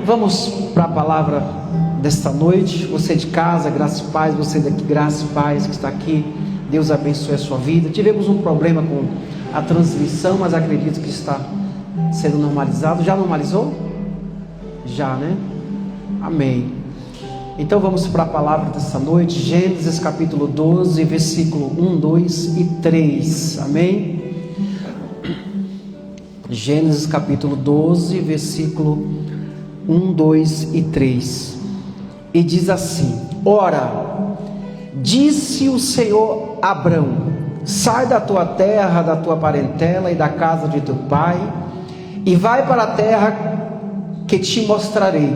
Vamos para a palavra desta noite. Você de casa, graça e paz. Você daqui, graça e paz, que está aqui. Deus abençoe a sua vida. Tivemos um problema com a transmissão, mas acredito que está sendo normalizado. Já normalizou? Já, né? Amém. Então vamos para a palavra desta noite. Gênesis capítulo 12, versículo 1, 2 e 3. Amém? Gênesis capítulo 12, versículo 1, 2 e 3. E diz assim: Ora, disse o Senhor a Abrão: sai da tua terra, da tua parentela e da casa de teu pai, e vai para a terra que te mostrarei.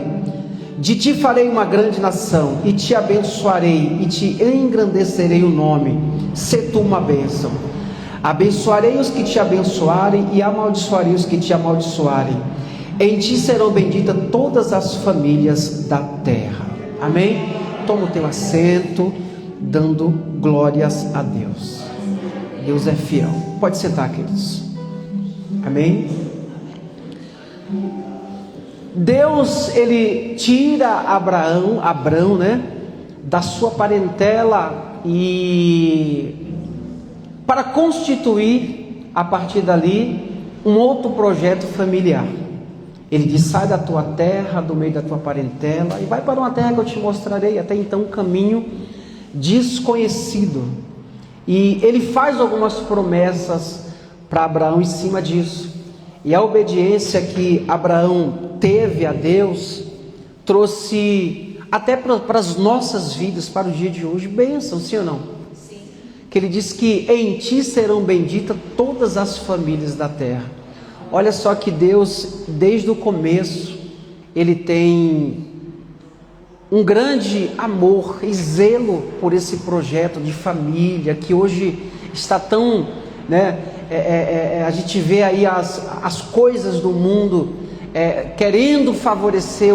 De ti farei uma grande nação, e te abençoarei, e te engrandecerei o nome. Sê tu uma bênção. Abençoarei os que te abençoarem, e amaldiçoarei os que te amaldiçoarem. Em ti serão benditas todas as famílias da terra. Amém? Toma o teu assento, dando glórias a Deus. Deus é fiel. Pode sentar, queridos. Amém? Deus, ele tira Abrão, né, da sua parentela e para constituir a partir dali um outro projeto familiar. Ele diz: sai da tua terra, do meio da tua parentela, e vai para uma terra que eu te mostrarei. Até então um caminho desconhecido. E ele faz algumas promessas para Abraão em cima disso. E a obediência que Abraão teve a Deus trouxe até para as nossas vidas, para o dia de hoje, bênção, sim ou não? Sim. Que ele diz que em ti serão benditas todas as famílias da terra. Olha só que Deus, desde o começo, ele tem um grande amor e zelo por esse projeto de família, que hoje está tão, né, a gente vê aí as coisas do mundo querendo favorecer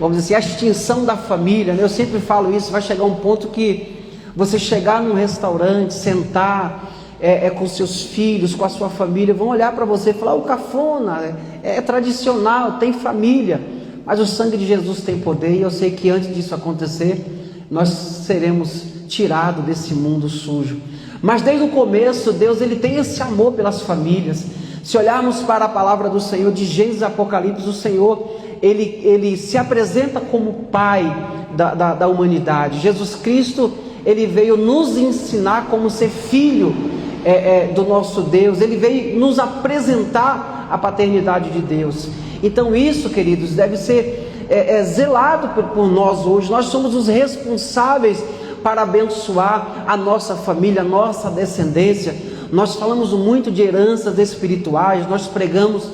vamos dizer assim, a extinção da família, né? Eu sempre falo isso, vai chegar um ponto que você chegar num restaurante, sentar com seus filhos, com a sua família, vão olhar para você e falar: o cafona, é tradicional, tem família, mas o sangue de Jesus tem poder, e eu sei que antes disso acontecer, nós seremos tirados desse mundo sujo. Mas desde o começo, Deus, ele tem esse amor pelas famílias. Se olharmos para a palavra do Senhor, de Gênesis a Apocalipse, o Senhor, ele se apresenta como Pai da humanidade. Jesus Cristo, ele veio nos ensinar como ser filho do nosso Deus. Ele veio nos apresentar a paternidade de Deus. Então isso, queridos, deve ser zelado por nós hoje. Nós somos os responsáveis para abençoar a nossa família, a nossa descendência. Nós falamos muito de heranças espirituais, nós pregamos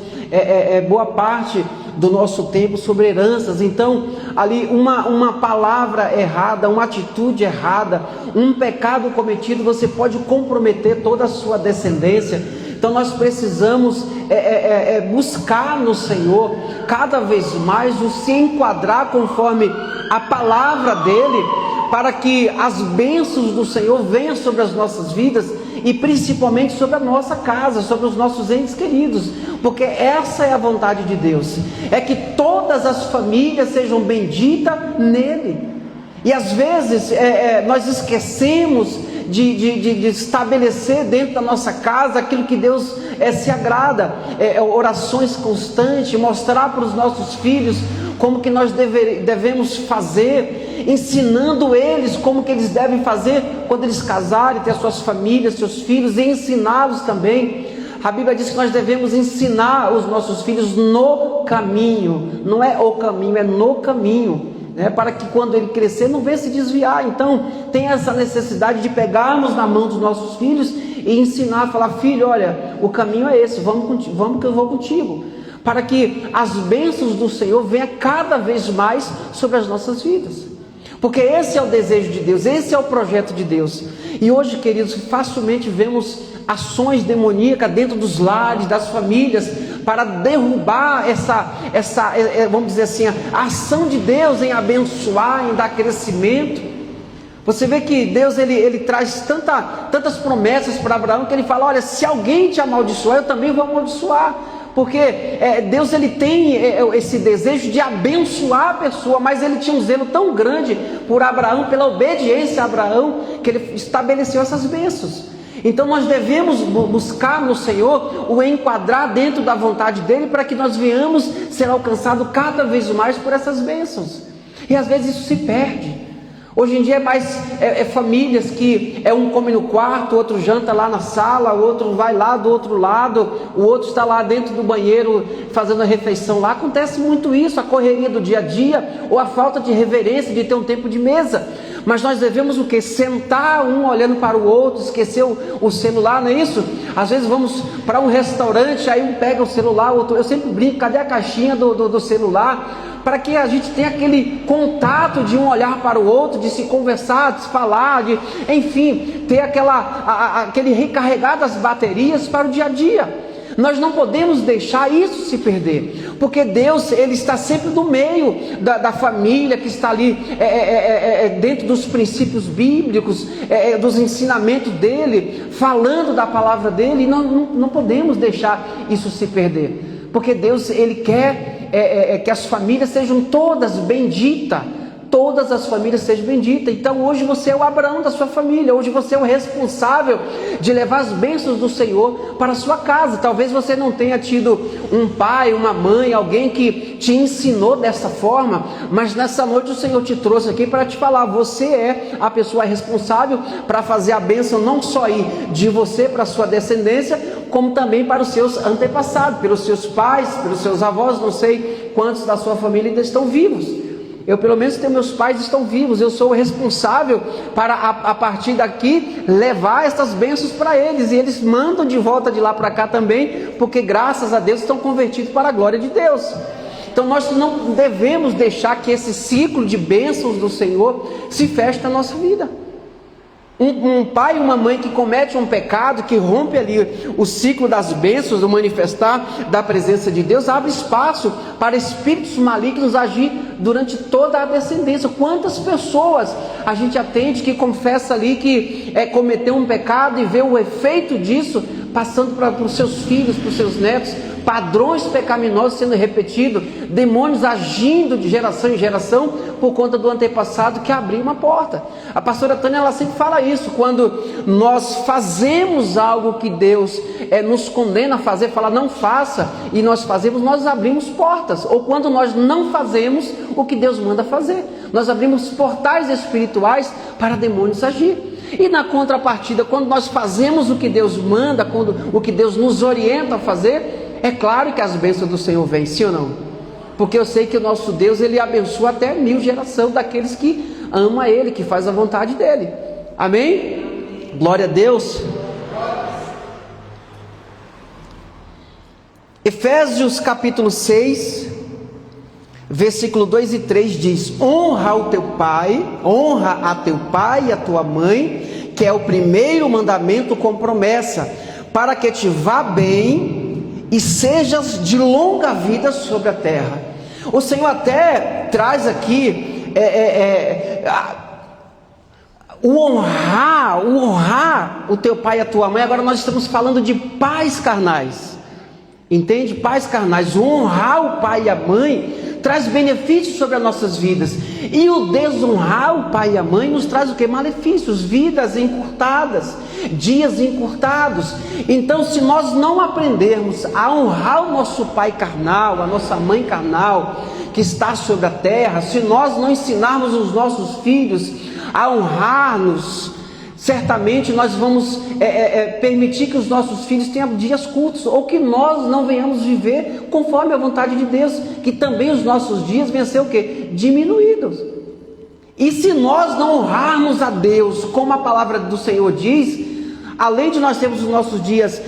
boa parte do nosso tempo sobre heranças. Então, ali uma palavra errada, uma atitude errada, um pecado cometido, você pode comprometer toda a sua descendência. Então nós precisamos buscar no Senhor cada vez mais o se enquadrar conforme a palavra dele, para que as bênçãos do Senhor venham sobre as nossas vidas e principalmente sobre a nossa casa, sobre os nossos entes queridos, porque essa é a vontade de Deus, é que todas as famílias sejam benditas nele. E às vezes nós esquecemos de estabelecer dentro da nossa casa aquilo que Deus se agrada, orações constantes, mostrar para os nossos filhos como que nós devemos fazer, ensinando eles como que eles devem fazer quando eles casarem, ter as suas famílias, seus filhos, e ensiná-los também. A Bíblia diz que nós devemos ensinar os nossos filhos no caminho, não é o caminho, é no caminho, né? Para que quando ele crescer não venha se desviar. Então tem essa necessidade de pegarmos na mão dos nossos filhos e ensinar, falar: filho, olha, o caminho é esse, vamos que eu vou contigo, para que as bênçãos do Senhor venham cada vez mais sobre as nossas vidas, porque esse é o desejo de Deus, esse é o projeto de Deus. E hoje, queridos, facilmente vemos ações demoníacas dentro dos lares, das famílias, para derrubar vamos dizer assim, a ação de Deus em abençoar, em dar crescimento. Você vê que Deus ele traz tantas promessas para Abraão, que ele fala: olha, se alguém te amaldiçoar, eu também vou amaldiçoar. porque Deus ele tem esse desejo de abençoar a pessoa, mas ele tinha um zelo tão grande por Abraão, pela obediência a Abraão, que ele estabeleceu essas bênçãos. Então nós devemos buscar no Senhor o enquadrar dentro da vontade dele, para que nós venhamos ser alcançados cada vez mais por essas bênçãos. E às vezes isso se perde. Hoje em dia é mais famílias que um come no quarto, o outro janta lá na sala, o outro vai lá do outro lado, o outro está lá dentro do banheiro fazendo a refeição lá. Acontece muito isso, a correria do dia a dia, ou a falta de reverência de ter um tempo de mesa. Mas nós devemos o quê? Sentar um olhando para o outro, esquecer o celular, não é isso? Às vezes vamos para um restaurante, aí um pega o celular, o outro, eu sempre brinco, cadê a caixinha do celular? Para que a gente tenha aquele contato de um olhar para o outro, de se conversar, de se falar, enfim, ter aquele recarregar das baterias para o dia a dia. Nós não podemos deixar isso se perder, porque Deus ele está sempre no meio da família, que está ali dentro dos princípios bíblicos, dos ensinamentos dele, falando da palavra dele, e nós não podemos deixar isso se perder, porque Deus ele quer que as famílias sejam todas benditas, todas as famílias sejam benditas. Então hoje você é o Abraão da sua família, hoje você é o responsável de levar as bênçãos do Senhor para a sua casa. Talvez você não tenha tido um pai, uma mãe, alguém que te ensinou dessa forma, mas nessa noite o Senhor te trouxe aqui para te falar, você é a pessoa responsável para fazer a bênção não só ir de você para a sua descendência, como também para os seus antepassados, pelos seus pais, pelos seus avós. Não sei quantos da sua família ainda estão vivos. Eu pelo menos tenho, meus pais estão vivos, eu sou o responsável para a partir daqui levar essas bênçãos para eles, e eles mandam de volta de lá para cá também, porque graças a Deus estão convertidos para a glória de Deus. Então nós não devemos deixar que esse ciclo de bênçãos do Senhor se feche na nossa vida. Um pai e uma mãe que comete um pecado, que rompe ali o ciclo das bênçãos, do manifestar da presença de Deus, abre espaço para espíritos malignos agir durante toda a descendência. Quantas pessoas a gente atende que confessa ali que cometeu um pecado e vê o efeito disso passando para os seus filhos, para os seus netos, padrões pecaminosos sendo repetidos, demônios agindo de geração em geração por conta do antepassado que abriu uma porta. A pastora Tânia ela sempre fala isso, quando nós fazemos algo que Deus nos condena a fazer, fala não faça, e nós fazemos, nós abrimos portas. Ou quando nós não fazemos o que Deus manda fazer, nós abrimos portais espirituais para demônios agir. E na contrapartida, quando nós fazemos o que Deus manda, o que Deus nos orienta a fazer, é claro que as bênçãos do Senhor vêm, sim ou não? Porque eu sei que o nosso Deus, ele abençoa até 1000 gerações daqueles que amam a Ele, que faz a vontade dEle. Amém? Glória a Deus. Efésios capítulo 6, versículo 2 e 3 diz: honra a teu pai e a tua mãe, que é o primeiro mandamento com promessa, para que te vá bem e sejas de longa vida sobre a terra. O Senhor até traz aqui o honrar o teu pai e a tua mãe. Agora nós estamos falando de pais carnais, entende? Pais carnais. Honrar o pai e a mãe traz benefícios sobre as nossas vidas, e o desonrar o pai e a mãe nos traz o que? Malefícios, vidas encurtadas, dias encurtados. Então, se nós não aprendermos a honrar o nosso pai carnal, a nossa mãe carnal que está sobre a terra, se nós não ensinarmos os nossos filhos a honrar-nos, certamente nós vamos permitir que os nossos filhos tenham dias curtos, ou que nós não venhamos viver conforme a vontade de Deus, que também os nossos dias venham a ser o quê? Diminuídos. E se nós não honrarmos a Deus, como a palavra do Senhor diz, além de nós termos os nossos dias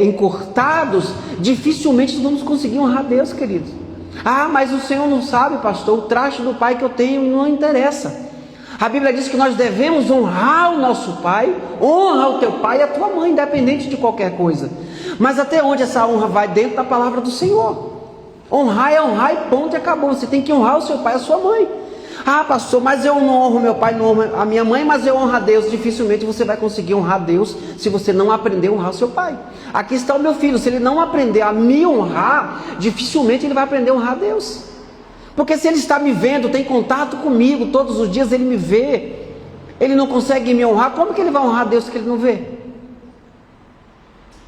encurtados, dificilmente nós vamos conseguir honrar a Deus, queridos. Ah, mas o Senhor não sabe, pastor, o traste do pai que eu tenho não interessa. A Bíblia diz que nós devemos honrar o nosso pai, honra o teu pai e a tua mãe, independente de qualquer coisa. Mas até onde essa honra vai? Dentro da palavra do Senhor. Honrar é honrar e ponto, e acabou. Você tem que honrar o seu pai e a sua mãe. Ah, pastor, mas eu não honro meu pai, não honro a minha mãe, mas eu honro a Deus. Dificilmente você vai conseguir honrar a Deus se você não aprender a honrar o seu pai. Aqui está o meu filho, se ele não aprender a me honrar, dificilmente ele vai aprender a honrar a Deus. Porque se ele está me vendo, tem contato comigo, todos os dias ele me vê, ele não consegue me honrar, como que ele vai honrar a Deus que ele não vê?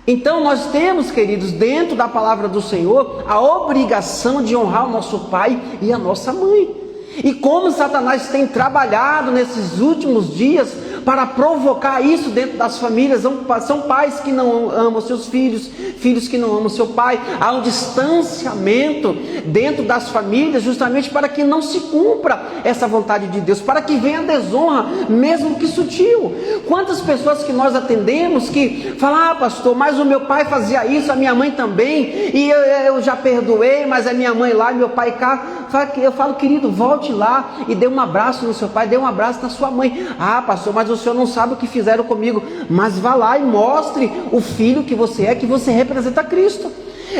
Então nós temos, queridos, dentro da palavra do Senhor, a obrigação de honrar o nosso pai e a nossa mãe. E como Satanás tem trabalhado nesses últimos dias para provocar isso dentro das famílias, são pais que não amam seus filhos, filhos que não amam seu pai, há um distanciamento dentro das famílias, justamente para que não se cumpra essa vontade de Deus, para que venha a desonra, mesmo que sutil. Quantas pessoas que nós atendemos que falam, pastor, mas o meu pai fazia isso, a minha mãe também, e eu já perdoei, mas a minha mãe lá e meu pai cá. Eu falo, querido, volte lá e dê um abraço no seu pai, dê um abraço na sua mãe. Ah, pastor, mas o senhor não sabe o que fizeram comigo. Mas vá lá e mostre o filho que você é, que você representa Cristo.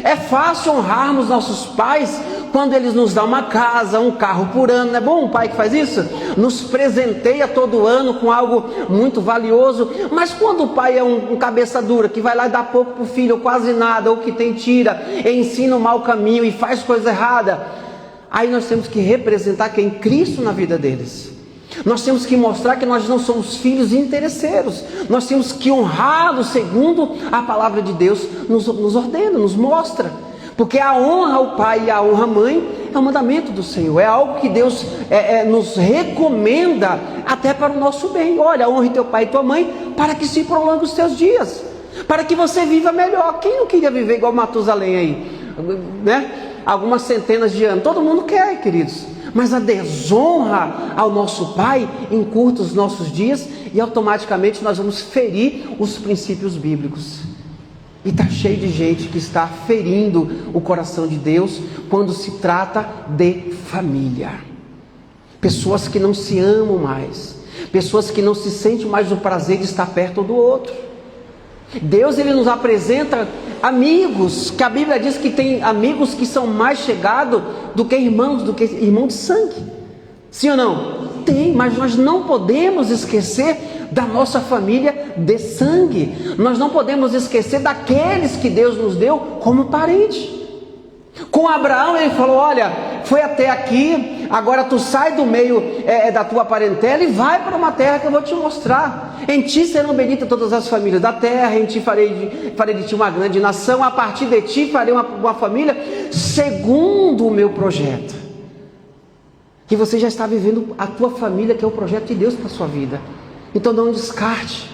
É fácil honrarmos nossos pais quando eles nos dão uma casa, um carro por ano. Não é bom um pai que faz isso? Nos presenteia todo ano com algo muito valioso. Mas quando o pai é um cabeça dura, que vai lá e dá pouco para o filho, ou quase nada, ou que tem tira, e ensina o mau caminho e faz coisa errada, aí nós temos que representar quem? Cristo na vida deles. Nós temos que mostrar que nós não somos filhos interesseiros. Nós temos que honrá-los segundo a palavra de Deus nos ordena, nos mostra. Porque a honra ao pai e a honra à mãe é um mandamento do Senhor. É algo que Deus nos recomenda até para o nosso bem. Olha, honre teu pai e tua mãe para que se prolongue os teus dias, para que você viva melhor. Quem não queria viver igual Matusalém aí? Né? Algumas centenas de anos. Todo mundo quer, queridos. Mas a desonra ao nosso pai encurta os nossos dias e automaticamente nós vamos ferir os princípios bíblicos. E está cheio de gente que está ferindo o coração de Deus quando se trata de família. Pessoas que não se amam mais, pessoas que não se sentem mais o prazer de estar perto do outro. Deus, ele nos apresenta amigos, que a Bíblia diz que tem amigos que são mais chegados do que irmão de sangue. Sim ou não? Tem, mas nós não podemos esquecer da nossa família de sangue. Nós não podemos esquecer daqueles que Deus nos deu como parente. Com Abraão ele falou, olha, foi até aqui, agora tu sai do meio da tua parentela e vai para uma terra que eu vou te mostrar. Em ti serão benditas todas as famílias da terra, em ti farei de ti uma grande nação, a partir de ti farei uma família segundo o meu projeto. E você já está vivendo a tua família, que é o projeto de Deus para a sua vida. Então não descarte.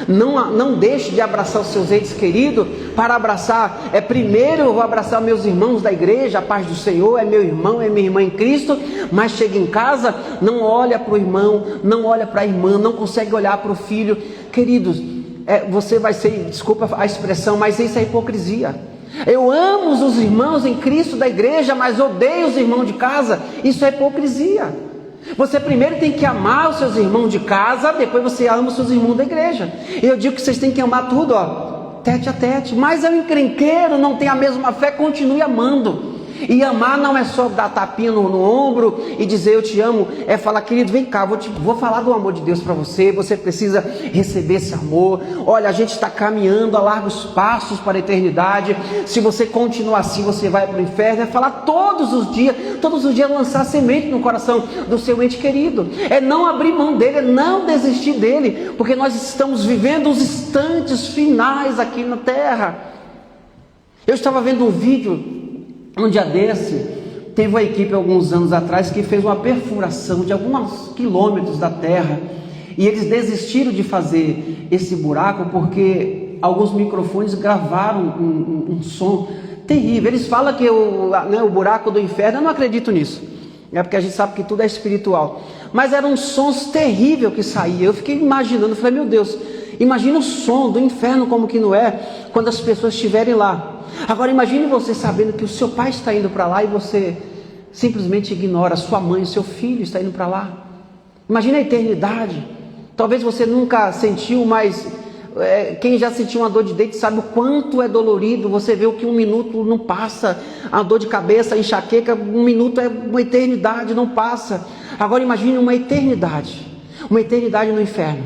Não deixe de abraçar os seus entes queridos para abraçar. Primeiro eu vou abraçar meus irmãos da igreja, a paz do Senhor, é meu irmão, é minha irmã em Cristo. Mas chega em casa, não olha para o irmão, não olha para a irmã, não consegue olhar para o filho. Queridos, você vai ser, desculpa a expressão, mas isso é hipocrisia. Eu amo os irmãos em Cristo da igreja, mas odeio os irmãos de casa. Isso é hipocrisia. Você primeiro tem que amar os seus irmãos de casa, depois você ama os seus irmãos da igreja. Eu digo que vocês têm que amar tudo, tete a tete. Mas é um encrenqueiro, não tem a mesma fé, continue amando. E amar não é só dar tapinha no ombro e dizer eu te amo, é falar, querido, vem cá, vou falar do amor de Deus para você, você precisa receber esse amor. Olha, a gente está caminhando a largos passos para a eternidade. Se você continuar assim, você vai para o inferno. É falar todos os dias lançar semente no coração do seu ente querido. É não abrir mão dele, é não desistir dele, porque nós estamos vivendo os instantes finais aqui na terra. Eu estava vendo um vídeo um dia desse, teve uma equipe alguns anos atrás que fez uma perfuração de alguns quilômetros da terra, e eles desistiram de fazer esse buraco porque alguns microfones gravaram um som terrível. Eles falam que o buraco do inferno, eu não acredito nisso, porque a gente sabe que tudo é espiritual, mas eram sons terríveis que saíam. Eu fiquei imaginando, falei, meu Deus, imagina o som do inferno como que não é quando as pessoas estiverem lá. Agora imagine você sabendo que o seu pai está indo para lá e você simplesmente ignora. Sua mãe, seu filho está indo para lá. Imagine a eternidade. Talvez você nunca sentiu, mas quem já sentiu uma dor de dente sabe o quanto é dolorido. Você vê o que um minuto não passa, a dor de cabeça, a enxaqueca, um minuto é uma eternidade, não passa. Agora imagine uma eternidade no inferno.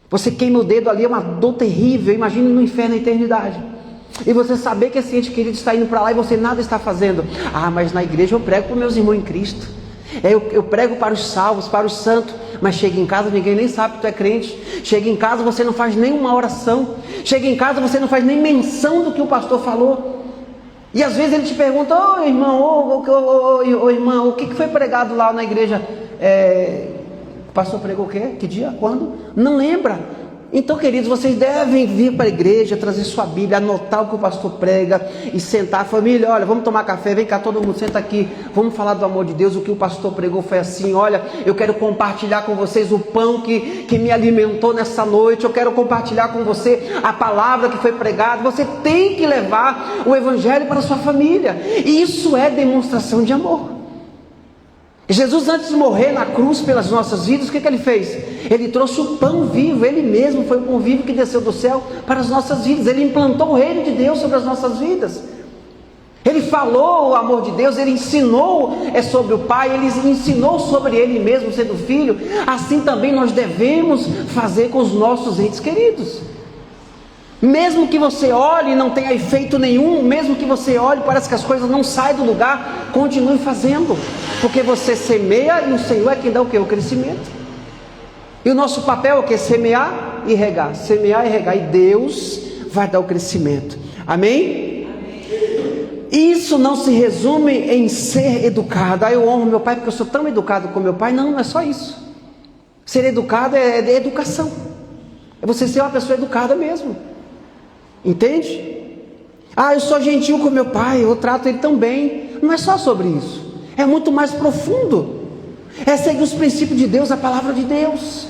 Você queima o dedo ali, é uma dor terrível. Imagine no inferno a eternidade. E você saber que esse ente querido está indo para lá e você nada está fazendo. Ah, mas na igreja eu prego para os meus irmãos em Cristo. Eu prego para os salvos, para os santos. Mas chega em casa, ninguém nem sabe que tu é crente. Chega em casa, você não faz nenhuma oração. Chega em casa, você não faz nem menção do que o pastor falou. E às vezes ele te pergunta: ô irmão, o que foi pregado lá na igreja? O pastor pregou o quê? Que dia? Quando? Não lembra. Então, queridos, vocês devem vir para a igreja, trazer sua Bíblia, anotar o que o pastor prega e sentar. Família, olha, vamos tomar café, vem cá todo mundo, senta aqui, vamos falar do amor de Deus. O que o pastor pregou foi assim: olha, eu quero compartilhar com vocês o pão que me alimentou nessa noite. Eu quero compartilhar com você a palavra que foi pregada. Você tem que levar o evangelho para a sua família, e isso é demonstração de amor. Jesus, antes de morrer na cruz pelas nossas vidas, o que ele fez? Ele trouxe o pão vivo. Ele mesmo foi o pão vivo que desceu do céu para as nossas vidas. Ele implantou o reino de Deus sobre as nossas vidas. Ele falou o amor de Deus. Ele ensinou sobre o Pai. Ele ensinou sobre Ele mesmo sendo Filho. Assim também nós devemos fazer com os nossos entes queridos. Mesmo que você olhe e não tenha efeito nenhum, mesmo que você olhe e parece que as coisas não saem do lugar, continue fazendo, porque você semeia e o Senhor é quem dá o quê? O crescimento. E o nosso papel é o quê? Semear e regar, e Deus vai dar o crescimento. Amém? Isso não se resume em ser educado. Eu honro meu pai porque eu sou tão educado com meu pai. Não é só isso. Ser educado é educação, é você ser uma pessoa educada mesmo. Entende? Eu sou gentil com meu pai, eu trato ele tão bem. Não é só sobre isso, é muito mais profundo. É seguir os princípios de Deus, a palavra de Deus.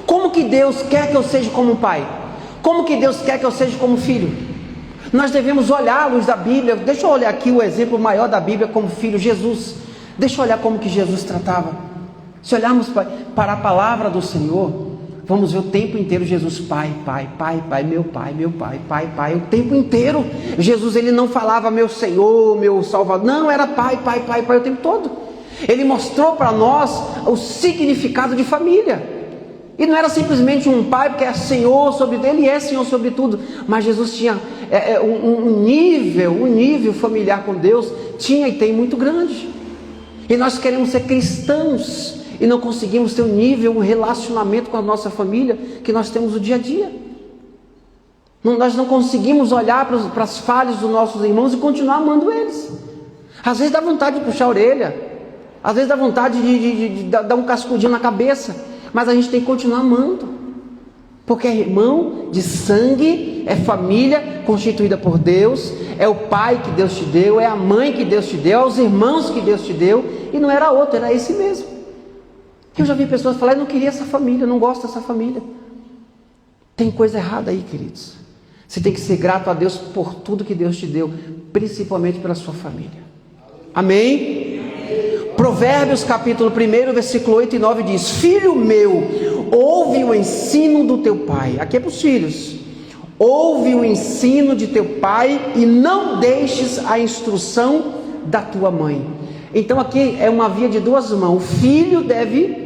Como que Deus quer que eu seja como um pai? Como que Deus quer que eu seja como filho? Nós devemos olhar à luz da Bíblia. Deixa eu olhar aqui o exemplo maior da Bíblia como filho, Jesus. Deixa eu olhar como que Jesus tratava. Se olharmos para a palavra do Senhor, vamos ver o tempo inteiro Jesus, pai, meu pai, o tempo inteiro. Jesus, ele não falava meu Senhor, meu Salvador, não, era pai, o tempo todo. Ele mostrou para nós o significado de família. E não era simplesmente um pai porque é Senhor sobre tudo, ele é Senhor sobre tudo. Mas Jesus tinha um nível familiar com Deus, tinha e tem muito grande. E nós queremos ser cristãos e não conseguimos ter um relacionamento com a nossa família que nós temos no dia a dia. Nós não conseguimos olhar para as falhas dos nossos irmãos e continuar amando eles. Às vezes dá vontade de puxar a orelha, às vezes dá vontade de dar um cascudinho na cabeça, mas a gente tem que continuar amando, porque é irmão de sangue, é família constituída por Deus, é o pai que Deus te deu, é a mãe que Deus te deu, é os irmãos que Deus te deu, e não era outro, era esse mesmo. Eu já vi pessoas falar: eu não queria essa família, eu não gosto dessa família. Tem coisa errada aí, queridos. Você tem que ser grato a Deus por tudo que Deus te deu, principalmente pela sua família. Amém? Provérbios capítulo 1, versículo 8 e 9 diz: filho meu, ouve o ensino do teu pai. Aqui é para os filhos. Ouve o ensino de teu pai e não deixes a instrução da tua mãe. Então aqui é uma via de duas mãos. O filho deve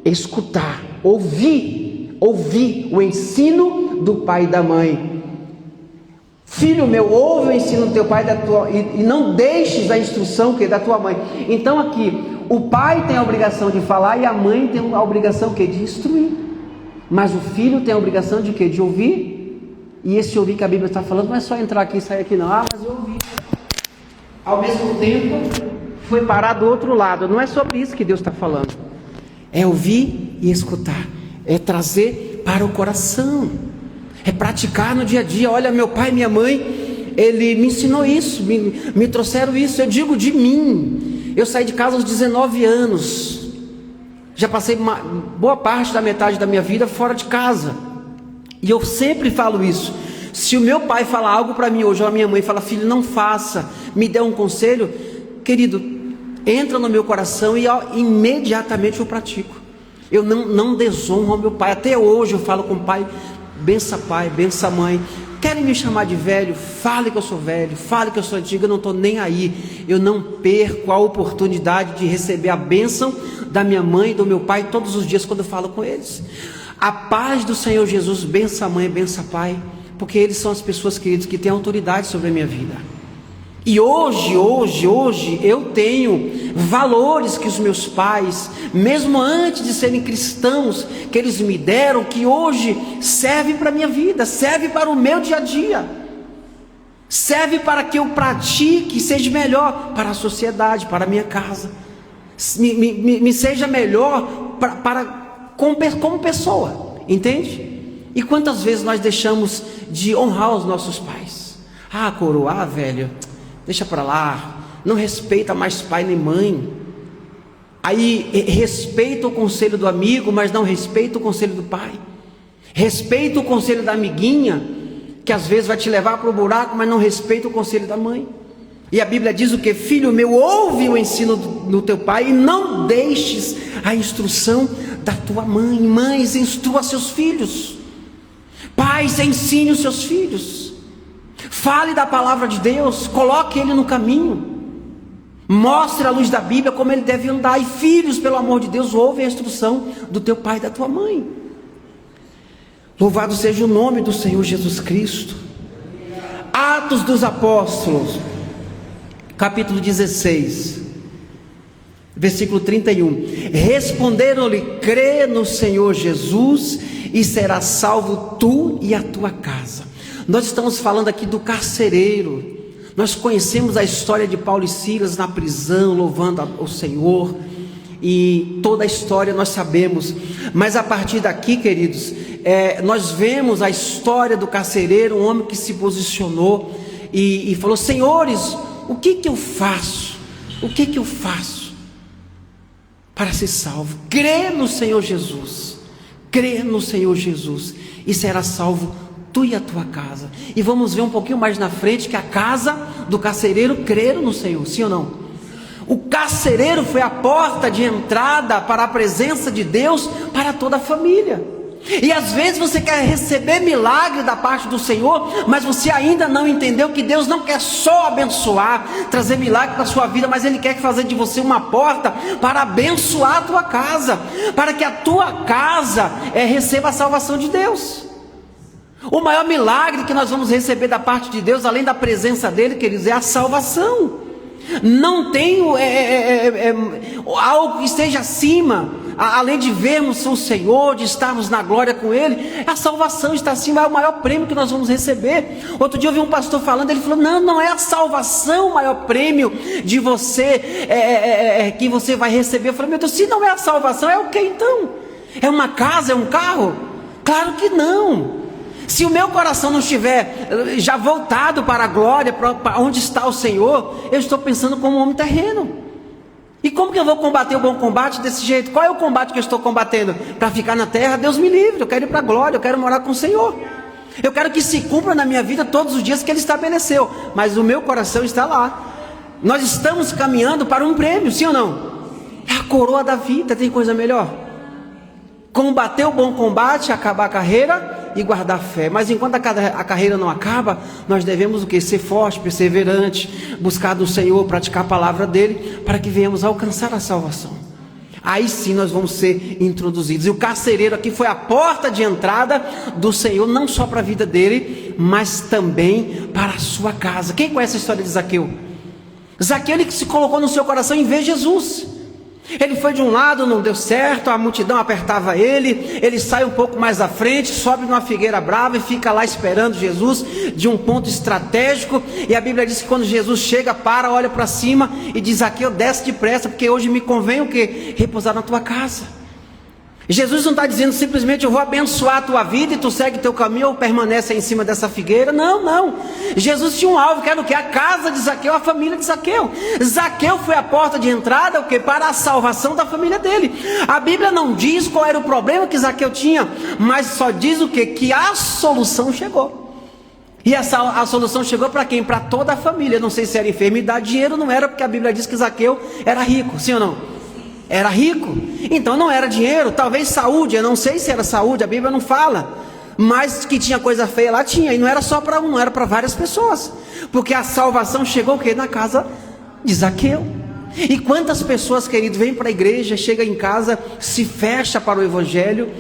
escutar, ouvir o ensino do pai e da mãe. Filho meu, ouve o ensino do teu pai e não deixes a instrução da tua mãe. Então aqui, o pai tem a obrigação de falar e a mãe tem a obrigação de instruir. Mas o filho tem a obrigação de quê? De ouvir. E esse ouvir que a Bíblia está falando não é só entrar aqui e sair aqui não. Mas eu ouvi. Ao mesmo tempo, foi parar do outro lado. Não é sobre isso que Deus está falando. É ouvir e escutar. É trazer para o coração. É praticar no dia a dia. Olha, meu pai e minha mãe, ele me ensinou isso, me trouxeram isso. Eu digo de mim. Eu saí de casa aos 19 anos. Já passei boa parte da metade da minha vida fora de casa. E eu sempre falo isso. Se o meu pai falar algo para mim hoje, ou a minha mãe fala: filho, não faça, me dê um conselho, querido, entra no meu coração e imediatamente eu pratico. Eu não desonro ao meu pai. Até hoje eu falo com o pai: bença pai, bença mãe. Querem me chamar de velho? Fale que eu sou velho, fale que eu sou antigo, eu não estou nem aí. Eu não perco a oportunidade de receber a bênção da minha mãe e do meu pai todos os dias quando eu falo com eles. A paz do Senhor Jesus, bença a mãe, bença pai, porque eles são as pessoas, queridos, que têm autoridade sobre a minha vida. E hoje eu tenho valores que os meus pais, mesmo antes de serem cristãos, que eles me deram, que hoje servem para a minha vida, servem para o meu dia a dia, serve para que eu pratique e seja melhor para a sociedade, para a minha casa, me seja melhor como pessoa, entende? E quantas vezes nós deixamos de honrar os nossos pais? Ah, coroa, velho, deixa para lá, não respeita mais pai nem mãe. Aí respeita o conselho do amigo, mas não respeita o conselho do pai. Respeita o conselho da amiguinha, que às vezes vai te levar para o buraco, mas não respeita o conselho da mãe. E a Bíblia diz o que? Filho meu, ouve o ensino do teu pai e não deixes a instrução da tua mãe. Mães, instrua seus filhos. Pais, ensine os seus filhos. Fale da palavra de Deus, coloque ele no caminho, mostre a luz da Bíblia como ele deve andar. E filhos, pelo amor de Deus, ouve a instrução do teu pai e da tua mãe. Louvado seja o nome do Senhor Jesus Cristo. Atos dos Apóstolos, capítulo 16, versículo 31. Responderam-lhe: crê no Senhor Jesus e serás salvo tu e a tua casa. Nós estamos falando aqui do carcereiro. Nós conhecemos a história de Paulo e Silas na prisão, louvando o Senhor, e toda a história nós sabemos. Mas a partir daqui, queridos, nós vemos a história do carcereiro, um homem que se posicionou e falou: senhores, o que eu faço? O que eu faço para ser salvo? Crê no Senhor Jesus, crê no Senhor Jesus e será salvo tu e a tua casa. E vamos ver um pouquinho mais na frente que a casa do carcereiro creram no Senhor, sim ou não? O carcereiro foi a porta de entrada para a presença de Deus para toda a família. E às vezes você quer receber milagre da parte do Senhor, mas você ainda não entendeu que Deus não quer só abençoar, trazer milagre para a sua vida, mas Ele quer fazer de você uma porta para abençoar a tua casa, para que a tua casa receba a salvação de Deus. O maior milagre que nós vamos receber da parte de Deus, além da presença dEle, queridos, é a salvação. Não tem algo que esteja acima, além de vermos o Senhor, de estarmos na glória com Ele. A salvação está acima, é o maior prêmio que nós vamos receber. Outro dia eu vi um pastor falando, ele falou: não é a salvação o maior prêmio de você, que você vai receber. Eu falei: meu Deus, se não é a salvação, é o que então? É uma casa, é um carro? Claro que não. Se o meu coração não estiver já voltado para a glória, para onde está o Senhor, eu estou pensando como um homem terreno. E como que eu vou combater o bom combate desse jeito? Qual é o combate que eu estou combatendo? Para ficar na terra? Deus me livre, eu quero ir para a glória, eu quero morar com o Senhor. Eu quero que se cumpra na minha vida todos os dias que Ele estabeleceu, mas o meu coração está lá. Nós estamos caminhando para um prêmio, sim ou não? É a coroa da vida, tem coisa melhor? Combater o bom combate, acabar a carreira e guardar a fé. Mas enquanto a carreira não acaba, nós devemos o quê? Ser forte, perseverante, buscar do Senhor, praticar a palavra dEle, para que venhamos a alcançar a salvação. Aí sim nós vamos ser introduzidos. E o carcereiro aqui foi a porta de entrada do Senhor, não só para a vida dele, mas também para a sua casa. Quem conhece a história de Zaqueu? Zaqueu, ele que se colocou no seu coração em ver Jesus. Ele foi de um lado, não deu certo, a multidão apertava ele sai um pouco mais à frente, sobe numa figueira brava e fica lá esperando Jesus, de um ponto estratégico. E a Bíblia diz que quando Jesus chega, para, olha para cima e diz: Zaqueu, desce depressa, porque hoje me convém o quê? Repousar na tua casa. Jesus não está dizendo simplesmente: eu vou abençoar a tua vida e tu segue teu caminho ou permanece aí em cima dessa figueira. Não. Jesus tinha um alvo, que era o quê? A casa de Zaqueu, a família de Zaqueu. Zaqueu foi a porta de entrada, o quê? Para a salvação da família dele. A Bíblia não diz qual era o problema que Zaqueu tinha, mas só diz o quê? Que a solução chegou. E a solução chegou para quem? Para toda a família. Não sei se era enfermidade, dinheiro não era, porque a Bíblia diz que Zaqueu era rico, sim ou não? Era rico, então não era dinheiro, talvez saúde, eu não sei se era saúde, a Bíblia não fala, Mas que tinha coisa feia lá, tinha. E não era só para um, não era para várias pessoas. Porque a salvação chegou o quê? Na casa de Zaqueu. E quantas pessoas, querido, vêm para a igreja, chega em casa, se fecha para o evangelho.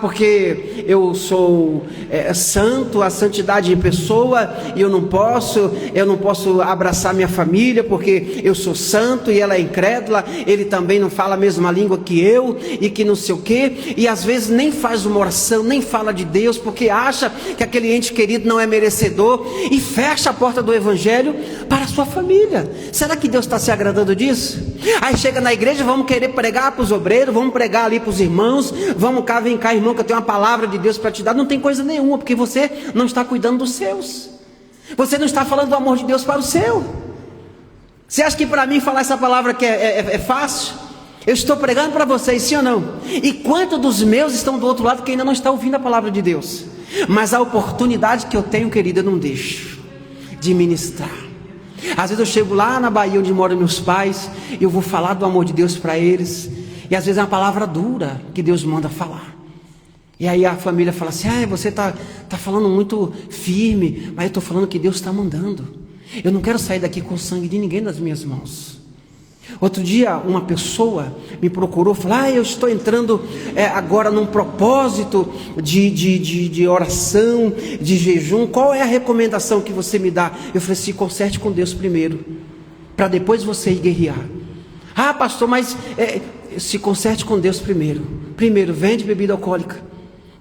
Porque eu sou santo, a santidade em pessoa, e eu não posso abraçar minha família, porque eu sou santo e ela é incrédula, ele também não fala a mesma língua que eu, e que não sei o quê, e às vezes nem faz uma oração, nem fala de Deus, porque acha que aquele ente querido não é merecedor, e fecha a porta do evangelho para a sua família. Será que Deus está se agradando disso? Aí chega na igreja, vamos querer pregar para os obreiros, vamos pregar ali para os irmãos, vem cá irmão, que eu tenho uma palavra de Deus para te dar. Não tem coisa nenhuma, porque você não está cuidando dos seus, você não está falando do amor de Deus para o seu. Você acha que para mim falar essa palavra que é fácil? Eu estou pregando para vocês, sim ou não? E quantos dos meus estão do outro lado que ainda não está ouvindo a palavra de Deus? Mas a oportunidade que eu tenho, querida, eu não deixo de ministrar. Às vezes eu chego lá na Bahia, onde moram meus pais, e eu vou falar do amor de Deus para eles, e às vezes é uma palavra dura que Deus manda falar. E aí a família fala assim: você tá falando muito firme, mas eu estou falando que Deus está mandando. Eu não quero sair daqui com o sangue de ninguém nas minhas mãos. Outro dia uma pessoa me procurou, falou: eu estou entrando agora num propósito de oração, de jejum, qual é a recomendação que você me dá? Eu falei: se conserte com Deus primeiro, para depois você ir guerrear. Pastor, mas se conserte com Deus primeiro. Primeiro, vende bebida alcoólica,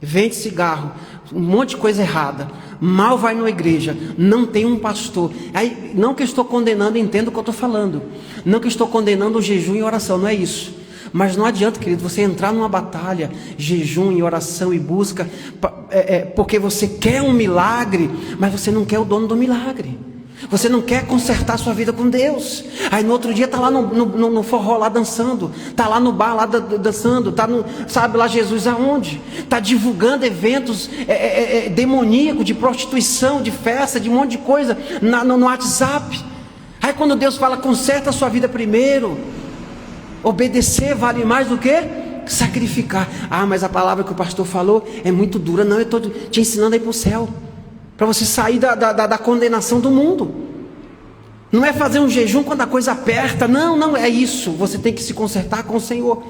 vende cigarro, um monte de coisa errada, mal vai numa igreja, não tem um pastor. Aí, não que eu estou condenando, entenda o que eu estou falando, não que eu estou condenando o jejum e oração, não é isso. Mas não adianta, querido, você entrar numa batalha, jejum e oração e busca, porque você quer um milagre, mas você não quer o dono do milagre. Você não quer consertar sua vida com Deus. Aí no outro dia está lá no forró lá dançando, está lá no bar lá dançando, está sabe lá Jesus aonde? Está divulgando eventos demoníacos, de prostituição, de festa, de um monte de coisa no WhatsApp. Aí quando Deus fala: conserta a sua vida primeiro, obedecer vale mais do que sacrificar. Mas a palavra que o pastor falou é muito dura. Não, eu estou te ensinando a ir para o céu, para você sair da condenação do mundo. Não é fazer um jejum quando a coisa aperta, não é isso. Você tem que se consertar com o Senhor,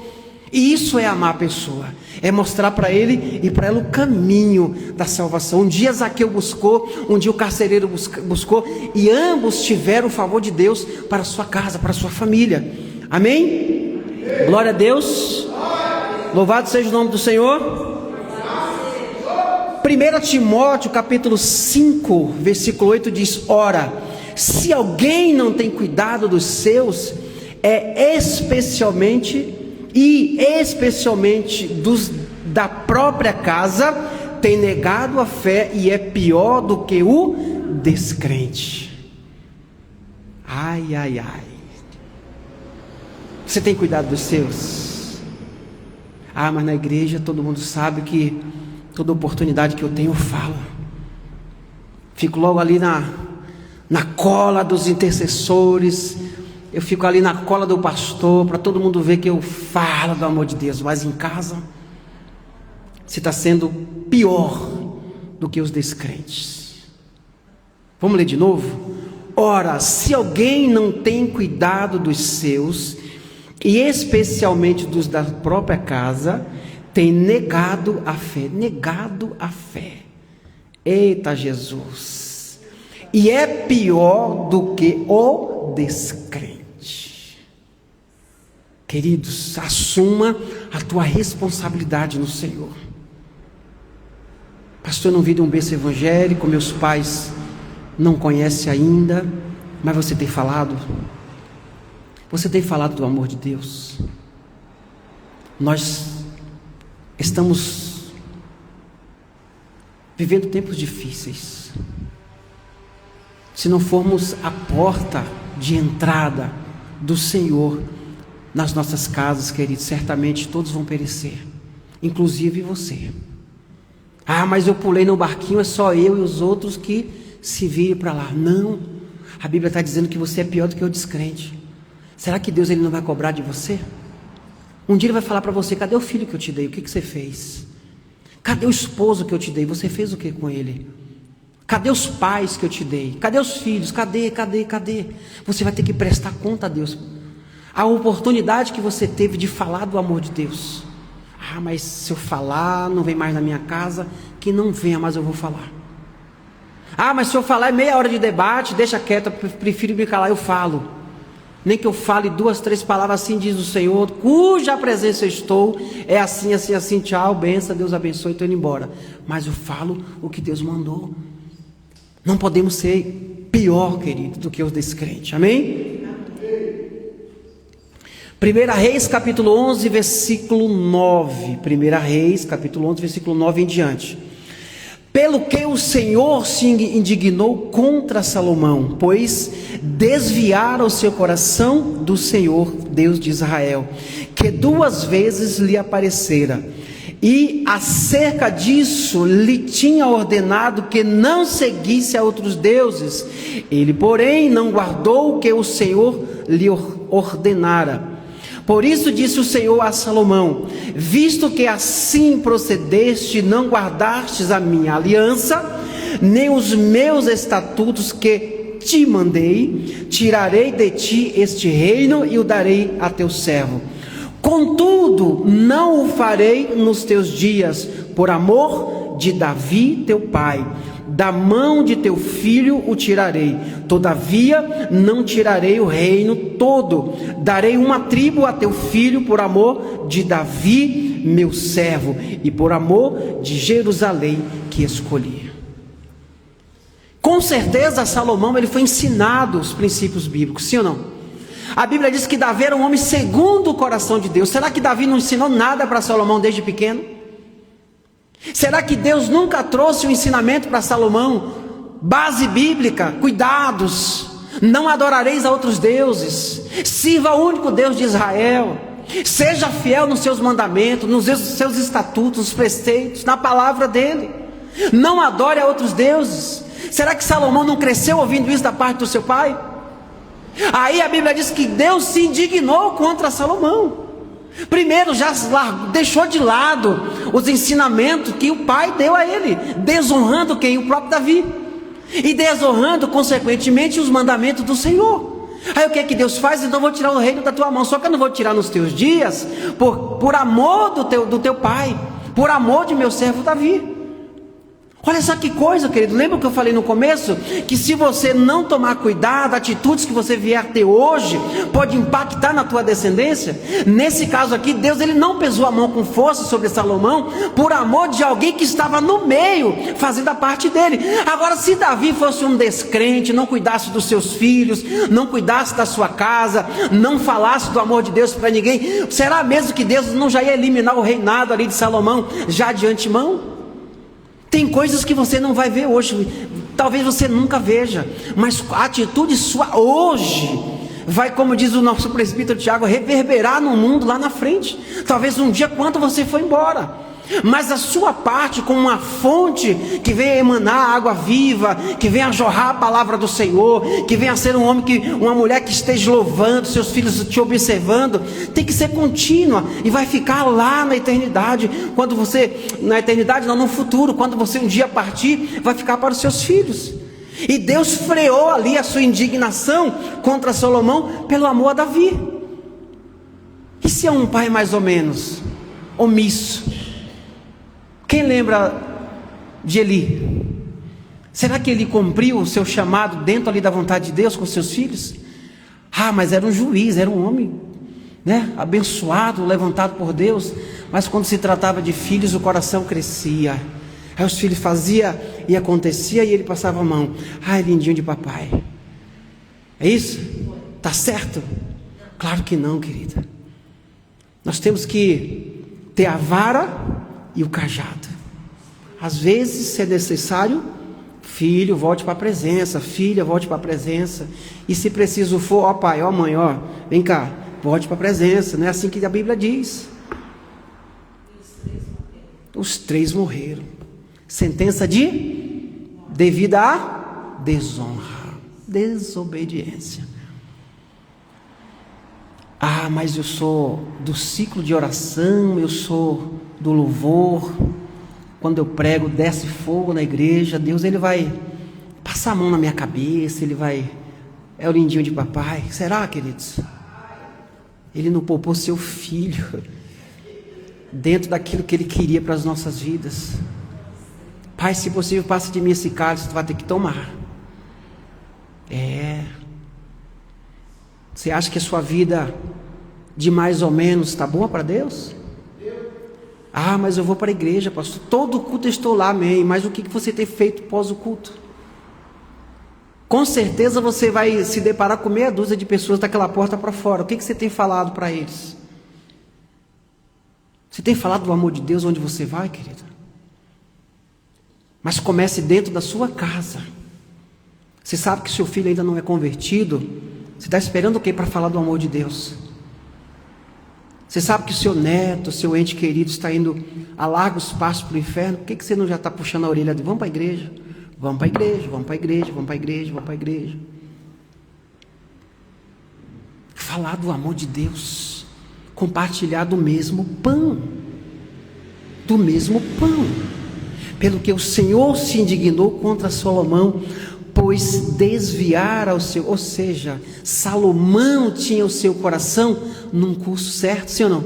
e isso é amar a pessoa, é mostrar para ele e para ela o caminho da salvação. Um dia Zaqueu buscou, um dia o carcereiro buscou, e ambos tiveram o favor de Deus para a sua casa, para a sua família. Amém? Glória a Deus. Louvado seja o nome do Senhor. 1 Timóteo capítulo 5, versículo 8 diz: ora, se alguém não tem cuidado dos seus, especialmente dos da própria casa, tem negado a fé e é pior do que o descrente. Ai. Você tem cuidado dos seus? Mas na igreja todo mundo sabe que toda oportunidade que eu tenho eu falo. Fico logo ali na cola dos intercessores. Eu fico ali na cola do pastor, para todo mundo ver que eu falo do amor de Deus. Mas em casa, você está sendo pior do que os descrentes. Vamos ler de novo? Ora, se alguém não tem cuidado dos seus, e especialmente dos da própria casa, tem negado a fé. Eita Jesus! E é pior do que o descrente. Queridos, assuma a tua responsabilidade no Senhor. Pastor, eu não vi de um berço evangélico, meus pais não conhecem ainda, mas você tem falado do amor de Deus. Nós estamos vivendo tempos difíceis. Se não formos a porta de entrada do Senhor nas nossas casas, queridos, certamente todos vão perecer, inclusive você. Mas eu pulei no barquinho, é só eu e os outros que se virem para lá. Não, a Bíblia está dizendo que você é pior do que o descrente. Será que Deus ele não vai cobrar de você? Um dia ele vai falar para você: cadê o filho que eu te dei? O que você fez? Cadê o esposo que eu te dei? Você fez o que com ele? Cadê os pais que eu te dei? Cadê os filhos? Cadê? Você vai ter que prestar conta a Deus. A oportunidade que você teve de falar do amor de Deus. Ah, mas se eu falar, não vem mais na minha casa. Que não venha, mas eu vou falar. Ah, mas se eu falar é meia hora de debate, deixa quieto, eu prefiro me calar, eu falo. Nem que eu fale 2, 3 palavras, assim diz o Senhor, cuja presença eu estou, é assim, assim, assim, tchau, benção, Deus abençoe, estou indo embora. Mas eu falo o que Deus mandou. Não podemos ser pior, querido, do que os descrentes, amém? 1 Reis, capítulo 11, versículo 9. 1 Reis, capítulo 11, versículo 9 em diante. Pelo que o Senhor se indignou contra Salomão, pois desviara o seu coração do Senhor, Deus de Israel, que 2 vezes lhe aparecera, e acerca disso lhe tinha ordenado que não seguisse a outros deuses. Ele, porém, não guardou o que o Senhor lhe ordenara. Por isso disse o Senhor a Salomão: visto que assim procedeste, não guardastes a minha aliança, nem os meus estatutos que te mandei, tirarei de ti este reino e o darei a teu servo. Contudo, não o farei nos teus dias, por amor de Davi teu pai. Da mão de teu filho o tirarei. Todavia não tirarei o reino todo. Darei uma tribo a teu filho por amor de Davi meu servo, e por amor de Jerusalém que escolhi. Com certeza Salomão ele foi ensinado os princípios bíblicos, sim ou não? A Bíblia diz que Davi era um homem segundo o coração de Deus. Será que Davi não ensinou nada para Salomão desde pequeno? Será que Deus nunca trouxe um ensinamento para Salomão? Base bíblica, cuidados, não adorareis a outros deuses, sirva ao único Deus de Israel, seja fiel nos seus mandamentos, nos seus estatutos, nos preceitos, na palavra dele, não adore a outros deuses. Será que Salomão não cresceu ouvindo isso da parte do seu pai? Aí a Bíblia diz que Deus se indignou contra Salomão. Primeiro, já deixou de lado os ensinamentos que o pai deu a ele, desonrando quem? O próprio Davi, e desonrando consequentemente os mandamentos do Senhor. Aí o que é que Deus faz? Então eu vou tirar o reino da tua mão, só que eu não vou tirar nos teus dias, por amor do teu pai, por amor de meu servo Davi. Olha só que coisa, querido, lembra o que eu falei no começo? Que se você não tomar cuidado, atitudes que você vier ter hoje, pode impactar na tua descendência. Nesse caso aqui, Deus ele não pesou a mão com força sobre Salomão, por amor de alguém que estava no meio, fazendo a parte dele. Agora, se Davi fosse um descrente, não cuidasse dos seus filhos, não cuidasse da sua casa, não falasse do amor de Deus para ninguém, será mesmo que Deus não já ia eliminar o reinado ali de Salomão, já de antemão? Tem coisas que você não vai ver hoje, talvez você nunca veja, mas a atitude sua hoje vai, como diz o nosso presbítero Tiago, reverberar no mundo lá na frente. Talvez um dia quando você for embora, mas a sua parte como uma fonte que venha emanar água viva, que venha jorrar a palavra do Senhor, que venha ser um homem, uma mulher que esteja louvando, seus filhos te observando, tem que ser contínua e vai ficar lá na eternidade. Quando você, na eternidade não, no futuro, quando você um dia partir, vai ficar para os seus filhos. E Deus freou ali a sua indignação contra Salomão pelo amor a Davi. E se é um pai mais ou menos omisso? Quem lembra de Eli? Será que ele cumpriu o seu chamado dentro ali da vontade de Deus com seus filhos? Ah, mas era um juiz, era um homem, né, abençoado, levantado por Deus. Mas quando se tratava de filhos, o coração crescia. Aí os filhos faziam e acontecia e ele passava a mão. Ai, lindinho de papai. É isso? Tá certo? Claro que não, querida. Nós temos que ter a vara e o cajado. Às vezes, se é necessário, filho, volte para a presença, filha, volte para a presença. E se preciso for, ó pai, ó mãe, ó, vem cá, volte para a presença. Não é assim que a Bíblia diz. Os 3 morreram. Sentença devido à desonra, desobediência. Ah, mas eu sou do ciclo de oração, eu sou do louvor. quando eu prego, desce fogo na igreja, Deus ele vai passar a mão na minha cabeça, ele vai... É o lindinho de papai. Será, queridos? Ele não poupou seu filho dentro daquilo que ele queria para as nossas vidas. Pai, se possível, passa de mim esse cálice, tu vai ter que tomar. Você acha que a sua vida de mais ou menos está boa para Deus? Ah, mas eu vou para a igreja, pastor. Todo culto eu estou lá, amém. Mas o que você tem feito pós o culto? Com certeza você vai se deparar com meia dúzia de pessoas daquela porta para fora. O que você tem falado para eles? Você tem falado do amor de Deus onde você vai, querida? Mas comece dentro da sua casa. Você sabe que seu filho ainda não é convertido? Você está esperando o quê para falar do amor de Deus? Você sabe que o seu neto, seu ente querido está indo a largos passos para o inferno? Por que você não já está puxando a orelha de vamos para a igreja? Vamos para a igreja, vamos para a igreja, vamos para a igreja, vamos para a igreja. Falar do amor de Deus, compartilhar do mesmo pão, pelo que o Senhor se indignou contra Salomão, pois desviara o seu, ou seja, Salomão tinha o seu coração num curso certo, sim ou não?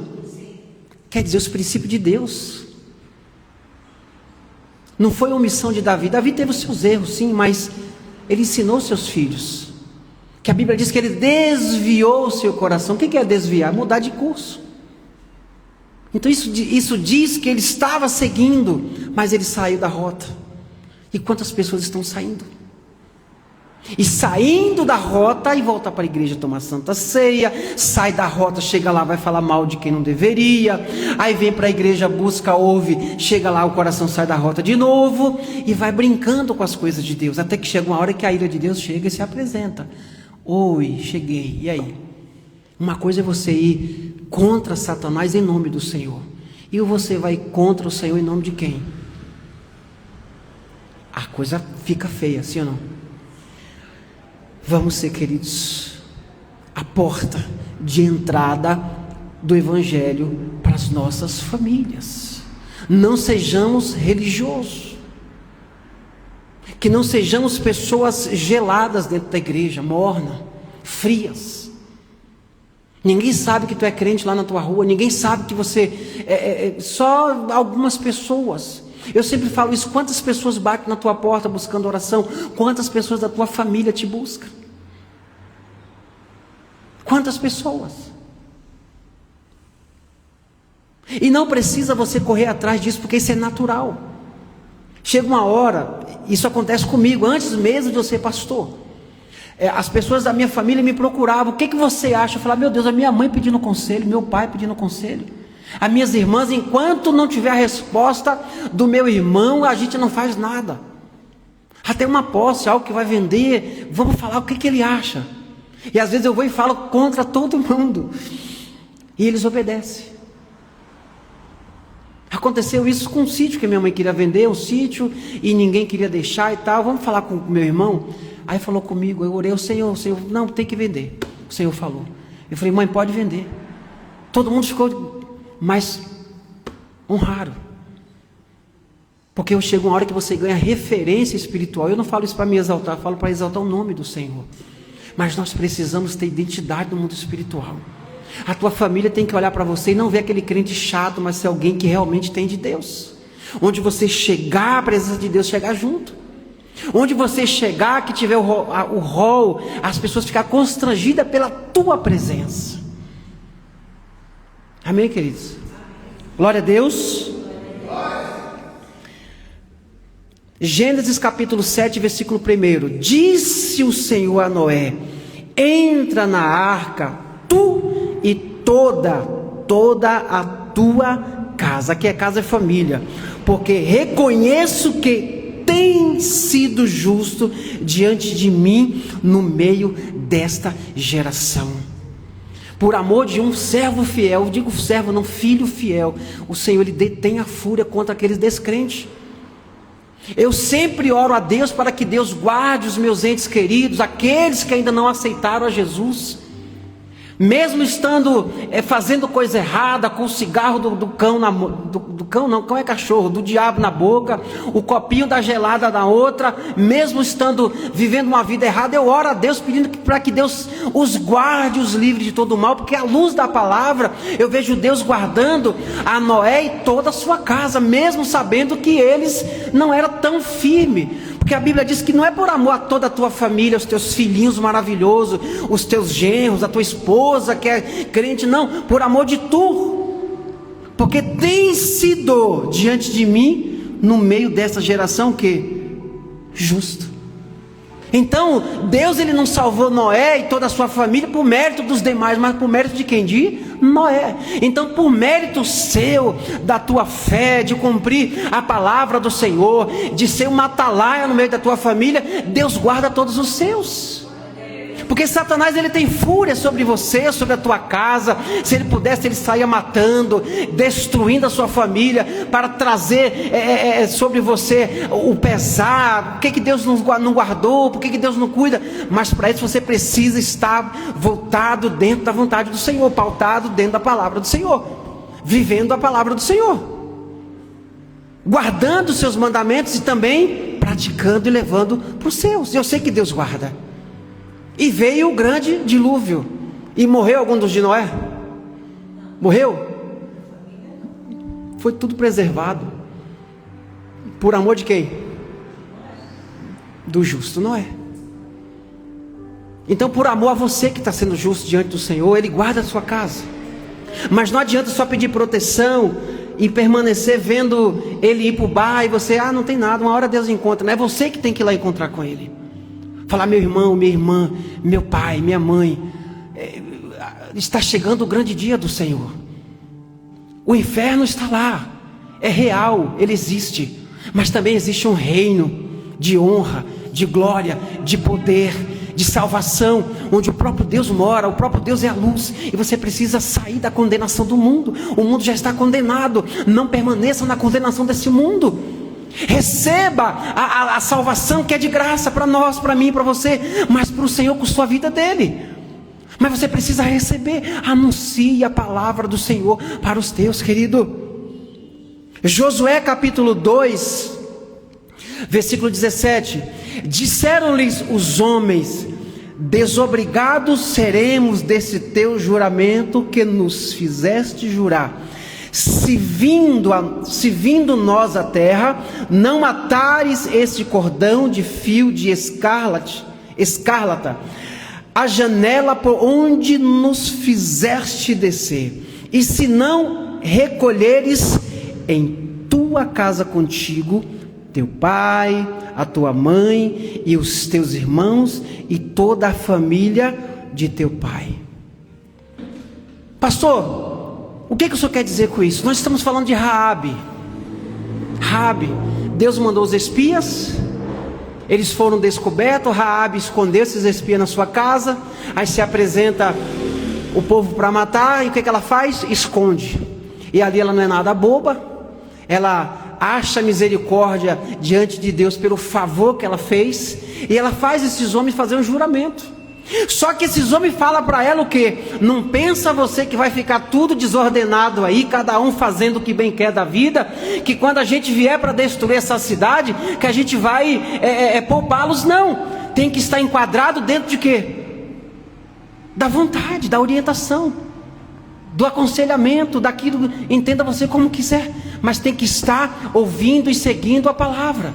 Quer dizer, os princípios de Deus. Não foi omissão de Davi. Davi teve os seus erros, sim, mas ele ensinou seus filhos. Que a Bíblia diz que ele desviou o seu coração. O que é desviar? Mudar de curso. Então isso diz que ele estava seguindo, mas ele saiu da rota. E quantas pessoas estão saindo? E saindo da rota e volta para a igreja tomar santa ceia, sai da rota, chega lá, vai falar mal de quem não deveria, aí vem para a igreja, busca, ouve, chega lá, o coração sai da rota de novo, e vai brincando com as coisas de Deus, até que chega uma hora que a ira de Deus chega e se apresenta. Oi, cheguei, e aí? Uma coisa é você ir contra Satanás em nome do Senhor, e você vai contra o Senhor em nome de quem? A coisa fica feia, sim ou não? Vamos ser, queridos, a porta de entrada do Evangelho para as nossas famílias. Não sejamos religiosos, que não sejamos pessoas geladas dentro da igreja, morna, frias. Ninguém sabe que tu é crente lá na tua rua, ninguém sabe que você só algumas pessoas. Eu sempre falo isso, quantas pessoas batem na tua porta buscando oração, quantas pessoas da tua família te buscam, quantas pessoas, e não precisa você correr atrás disso, porque isso é natural. Chega uma hora, isso acontece comigo, antes mesmo de eu ser pastor, as pessoas da minha família me procuravam, o que você acha? Eu falava, meu Deus, a minha mãe pedindo conselho, meu pai pedindo conselho, as minhas irmãs, enquanto não tiver a resposta do meu irmão, a gente não faz nada. Até uma posse, algo que vai vender, vamos falar o que ele acha. E às vezes eu vou e falo contra todo mundo, e eles obedecem. Aconteceu isso com um sítio que minha mãe queria vender, um sítio, e ninguém queria deixar e tal. Vamos falar com o meu irmão? Aí falou comigo, eu orei, o Senhor, não, tem que vender. O Senhor falou. Eu falei, mãe, pode vender. Todo mundo ficou mais honrado, porque eu chego uma hora que você ganha referência espiritual. Eu não falo isso para me exaltar, eu falo para exaltar o nome do Senhor. Mas nós precisamos ter identidade no mundo espiritual. A tua família tem que olhar para você e não ver aquele crente chato, mas ser alguém que realmente tem de Deus. Onde você chegar, a presença de Deus chegar junto. Onde você chegar, que tiver o rol, as pessoas ficar constrangidas pela tua presença. Amém, queridos? Glória a Deus. Gênesis capítulo 7, versículo 1. Disse o Senhor a Noé: entra na arca, tu e toda a tua casa. Aqui é casa e família, porque reconheço que tem sido justo diante de mim no meio desta geração. Por amor de um servo fiel, eu digo servo não, filho fiel, o Senhor ele detém a fúria contra aqueles descrentes. Eu sempre oro a Deus para que Deus guarde os meus entes queridos, aqueles que ainda não aceitaram a Jesus, mesmo estando fazendo coisa errada, com o cigarro do cão, do cão não, cão é cachorro, do diabo na boca, o copinho da gelada na outra, mesmo estando vivendo uma vida errada, eu oro a Deus pedindo para que Deus os guarde, os livre de todo mal, porque à luz da palavra, eu vejo Deus guardando a Noé e toda a sua casa, mesmo sabendo que eles não eram tão firmes. Porque a Bíblia diz que não é por amor a toda a tua família, os teus filhinhos maravilhosos, os teus genros, a tua esposa que é crente, não, por amor de tu. Porque tem sido diante de mim, no meio dessa geração, que justo. Então, Deus ele não salvou Noé e toda a sua família por mérito dos demais, mas por mérito de quem? De Noé. Então, por mérito seu, da tua fé, de cumprir a palavra do Senhor, de ser uma atalaia no meio da tua família, Deus guarda todos os seus. Porque Satanás ele tem fúria sobre você, sobre a tua casa. Se ele pudesse, ele saía matando, destruindo a sua família, para trazer sobre você o pesar. Por que Deus não guardou? Por que Deus não cuida? Mas para isso você precisa estar voltado dentro da vontade do Senhor, pautado dentro da palavra do Senhor, vivendo a palavra do Senhor, guardando os seus mandamentos e também praticando e levando para os seus. Eu sei que Deus guarda. E veio o grande dilúvio. E morreu algum dos de Noé? Morreu? Foi tudo preservado. Por amor de quem? Do justo Noé. Então, por amor a você que está sendo justo diante do Senhor, Ele guarda a sua casa. Mas não adianta só pedir proteção e permanecer vendo Ele ir para o bar e você, não tem nada, uma hora Deus encontra. Não é você que tem que ir lá encontrar com Ele. Falar, meu irmão, minha irmã, meu pai, minha mãe, está chegando o grande dia do Senhor. O inferno está lá, é real, ele existe. Mas também existe um reino de honra, de glória, de poder, de salvação, onde o próprio Deus mora, o próprio Deus é a luz. E você precisa sair da condenação do mundo. O mundo já está condenado, não permaneça na condenação desse mundo. Receba a salvação que é de graça para nós, para mim, para você, mas para o Senhor custou a vida dele. Mas você precisa receber. Anuncie a palavra do Senhor para os teus, querido. Josué capítulo 2, versículo 17. Disseram-lhes os homens: desobrigados seremos desse teu juramento que nos fizeste jurar. Se vindo nós à terra, não atares este cordão de fio de escarlata, a janela por onde nos fizeste descer, e se não recolheres em tua casa contigo, teu pai, a tua mãe e os teus irmãos e toda a família de teu pai. Pastor, o que o senhor quer dizer com isso? Nós estamos falando de Raabe. Deus mandou os espias, eles foram descobertos. Raabe escondeu esses espias na sua casa. Aí se apresenta o povo para matar. E o que ela faz? Esconde. E ali ela não é nada boba. Ela acha misericórdia diante de Deus pelo favor que ela fez. E ela faz esses homens fazer um juramento. Só que esses homens falam para ela o quê? Não pensa você que vai ficar tudo desordenado aí, cada um fazendo o que bem quer da vida, que quando a gente vier para destruir essa cidade, que a gente vai poupá-los. Não, tem que estar enquadrado dentro de quê? Da vontade, da orientação, do aconselhamento, daquilo, entenda você como quiser, mas tem que estar ouvindo e seguindo a palavra.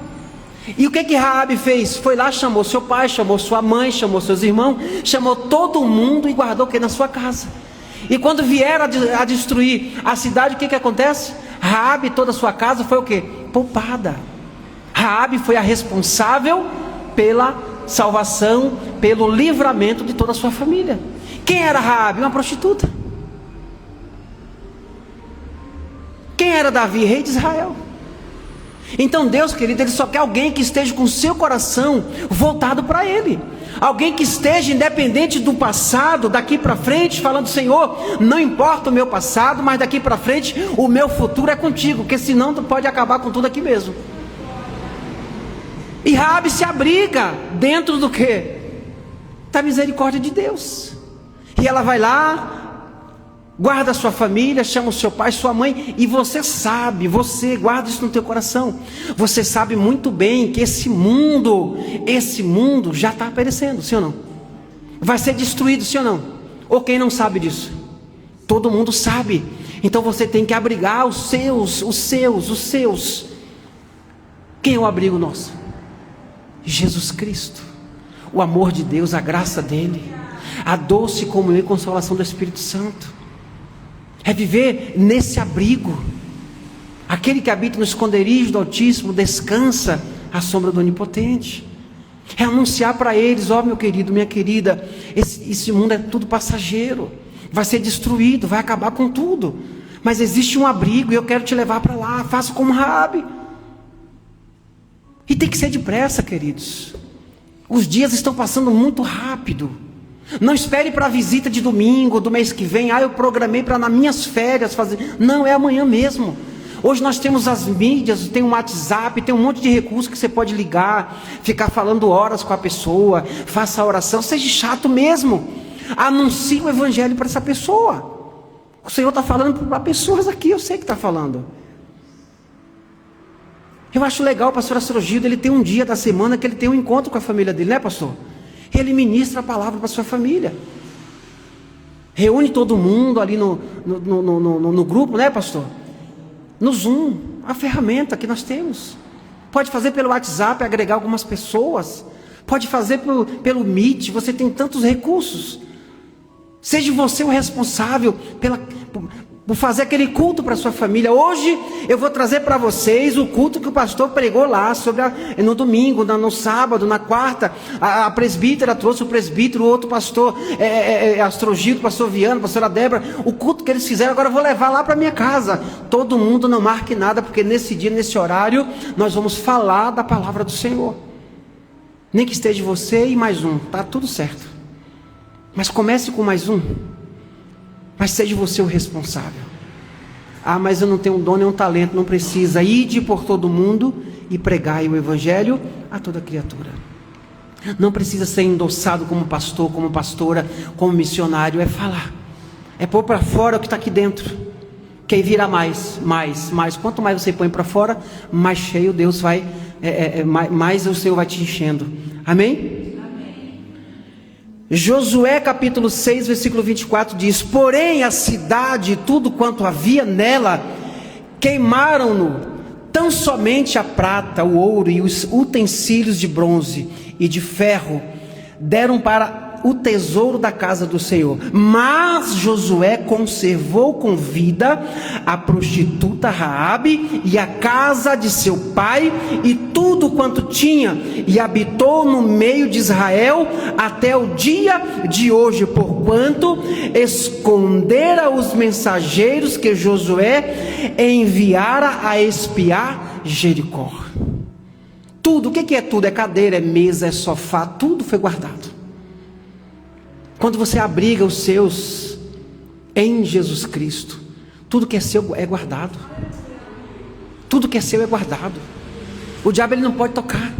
E o que Raabe fez? Foi lá, chamou seu pai, chamou sua mãe, chamou seus irmãos, chamou todo mundo e guardou o que na sua casa. E quando vieram a destruir a cidade, o que acontece? Raabe e toda a sua casa foi o quê? Poupada. Raabe foi a responsável pela salvação, pelo livramento de toda a sua família. Quem era Raabe? Uma prostituta. Quem era Davi? Rei de Israel. Então Deus, querido, Ele só quer alguém que esteja com o seu coração voltado para Ele. Alguém que esteja independente do passado, daqui para frente, falando: Senhor, não importa o meu passado, mas daqui para frente o meu futuro é contigo, porque senão tu pode acabar com tudo aqui mesmo. E Raabe se abriga dentro do quê? Da misericórdia de Deus. E ela vai lá, guarda a sua família, chama o seu pai, sua mãe, e você sabe, você guarda isso no teu coração. Você sabe muito bem que esse mundo já está perecendo, sim ou não? Vai ser destruído, sim ou não? Ou quem não sabe disso? Todo mundo sabe. Então você tem que abrigar os seus. Quem é o abrigo nosso? Jesus Cristo. O amor de Deus, a graça dele, a doce comunhão e consolação do Espírito Santo. É viver nesse abrigo. Aquele que habita no esconderijo do Altíssimo descansa à sombra do Onipotente. É anunciar para eles: ó, meu querido, minha querida, esse mundo é tudo passageiro, vai ser destruído, vai acabar com tudo, mas existe um abrigo e eu quero te levar para lá. Faça como Raabe. E tem que ser depressa, queridos. Os dias estão passando muito rápido. Não espere para a visita de domingo, do mês que vem. Eu programei para nas minhas férias fazer. Não, é amanhã mesmo. Hoje nós temos as mídias, tem um WhatsApp, tem um monte de recursos que você pode ligar, ficar falando horas com a pessoa, faça a oração, seja chato mesmo. Anuncie o evangelho para essa pessoa. O Senhor está falando para pessoas aqui, eu sei que está falando. Eu acho legal o pastor Astrogildo, ele tem um dia da semana que ele tem um encontro com a família dele, né, pastor? Ele ministra a palavra para a sua família. Reúne todo mundo ali no grupo, né, pastor? No Zoom, a ferramenta que nós temos. Pode fazer pelo WhatsApp, agregar algumas pessoas. Pode fazer pelo Meet, você tem tantos recursos. Seja você o responsável por fazer aquele culto para a sua família. Hoje eu vou trazer para vocês o culto que o pastor pregou lá no domingo, no sábado, na quarta. A presbítera trouxe o presbítero, o outro pastor Astrogildo, pastor Viana, pastora Débora. O culto que eles fizeram, agora eu vou levar lá para minha casa. Todo mundo não marque nada, porque nesse dia, nesse horário, nós vamos falar da palavra do Senhor. Nem que esteja você e mais um, tá tudo certo. Mas comece com mais um. Mas seja você o responsável. Mas eu não tenho um dom nem um talento. Não precisa. Ide por todo mundo e pregai o evangelho a toda criatura. Não precisa ser endossado como pastor, como pastora, como missionário. É falar, é pôr para fora o que está aqui dentro, que aí vira mais. Quanto mais você põe para fora, mais cheio Deus vai, mais o Senhor vai te enchendo. Amém? Josué capítulo 6, versículo 24 diz: porém a cidade e tudo quanto havia nela queimaram-no, tão somente a prata, o ouro e os utensílios de bronze e de ferro deram para o tesouro da casa do Senhor. Mas Josué conservou com vida a prostituta Raabe e a casa de seu pai e tudo quanto tinha, e habitou no meio de Israel até o dia de hoje, porquanto escondera os mensageiros que Josué enviara a espiar Jericó. Tudo, o que é tudo? É cadeira, é mesa, é sofá, tudo foi guardado. Quando você abriga os seus em Jesus Cristo, tudo que é seu é guardado. Tudo que é seu é guardado. O diabo ele não pode tocar.